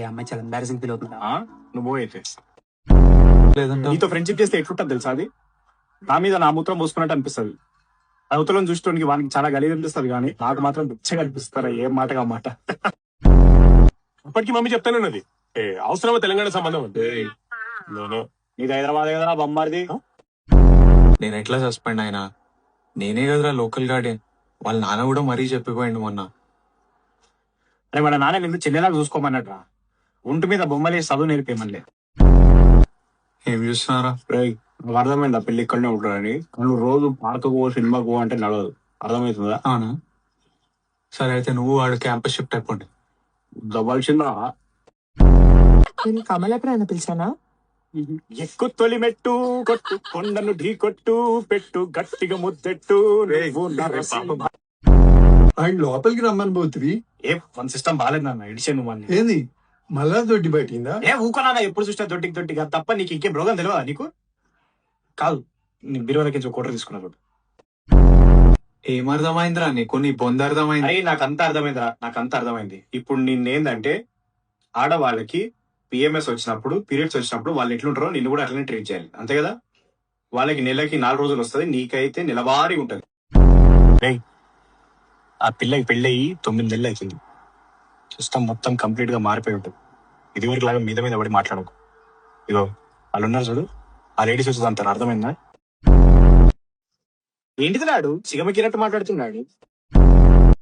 అమ్మాయి చాలా embarrassing feel అవుతుందా? నువ్వు అయితే లేదంటే నీతో ఫ్రెండ్షిప్ చేస్తే ఎట్లుంటది తెలుసా? అది నా మీద నా మూత్రం పోసుకున్నట్టు అనిపిస్తుంది. అవతలను చూసుకోవడానికి వానికి చాలా గలీజ్ అనిపిస్తుంది, కానీ నాకు మాత్రం దుచ్చగా అనిపిస్తారా ఏం మాటగా మాట. ఇప్పటికీ మమ్మీ చెప్తానే ఉన్నది, అవసరమా తెలంగాణ సంబంధం అంటే. నీది హైదరాబాద్ కదరా బొమ్మారిది. నేను ఎట్లా సస్పెండ్ అయినా నేనే కదరా లోకల్ గార్డెన్. వాళ్ళ నాన్న కూడా మరీ చెప్పిపోయిండు మొన్న. అరే వాళ్ళ నాన్న నిన్ను చెల్లెలాగా చూసుకోమన్నట్రా. ఒంటి మీద బొమ్మలేసి చదువు నేర్పేయమనిలే. ఏం చూస్తున్నారా? నువ్వు అర్థమైందా పెళ్లి ఇక్కడనే ఉంటారని? నువ్వు రోజు పార్కు సినిమాకు అంటే నడవదు. అర్థమవుతుందా? అవునా, సరే అయితే నువ్వు వాడు క్యాంపస్ షిఫ్ట్ అయిపోండి. దవ్వాల్సిందా? నేను కమల ఎప్పుడైనా పిలిచానా? ఎక్కు తొలి మెట్టు కొట్టు కొండను ఢీ కొట్టు పెట్టు గట్టిగా ముద్దెట్టు నువ్వు నరసింహ. ఆయన లోపలికి రమ్మని పోతుంది. ఏ మన సిస్టమ్ బాగాలేదు నాన్న, ఇడిచే నువ్వు అన్ని. ఏంది మళ్ళా దొడ్డి బయటిందా? ఏ ఊకోనా ఎప్పుడు చూసినా దొడ్డికి దొడ్డిగా తప్ప నీకు ఇంకేం రోగం తెలియదా నీకు? కాదు, నీ బిరువలకి కోటర్ తీసుకున్నా చూడు. ఏం అర్థమైందిరా నీకు? నీ బొంద అర్థమైంది. అరే నాకు అంత అర్థమైందిరా, నాకు అంత అర్థమైంది. ఇప్పుడు నిన్నేందంటే ఆడవాళ్ళకి పిఎంఎస్ వచ్చినప్పుడు, పీరియడ్స్ వచ్చినప్పుడు వాళ్ళు ఎట్లుంటారో నిన్ను కూడా అట్లనే ట్రీట్ చేయాలి, అంతే కదా? వాళ్ళకి నెలకి 4 రోజులు వస్తుంది, నీకైతే నెలవారీ ఉంటది. ఆ పిల్లకి పెళ్ళయి 9 నెలలు అవుతుంది. సిస్టమ్ మొత్తం కంప్లీట్ గా మారిపోయి ఉంటుంది. ఇదివరకు లాగా మీద మీద పడి మాట్లాడకు. ఇగో వాళ్ళు ఉన్నారు చూడు, ఆ లేడీస్ వచ్చేది అంటారు, అర్థమైందా? ఏంటిది నాడు సిగమకినట్టు మాట్లాడుతున్నాడు.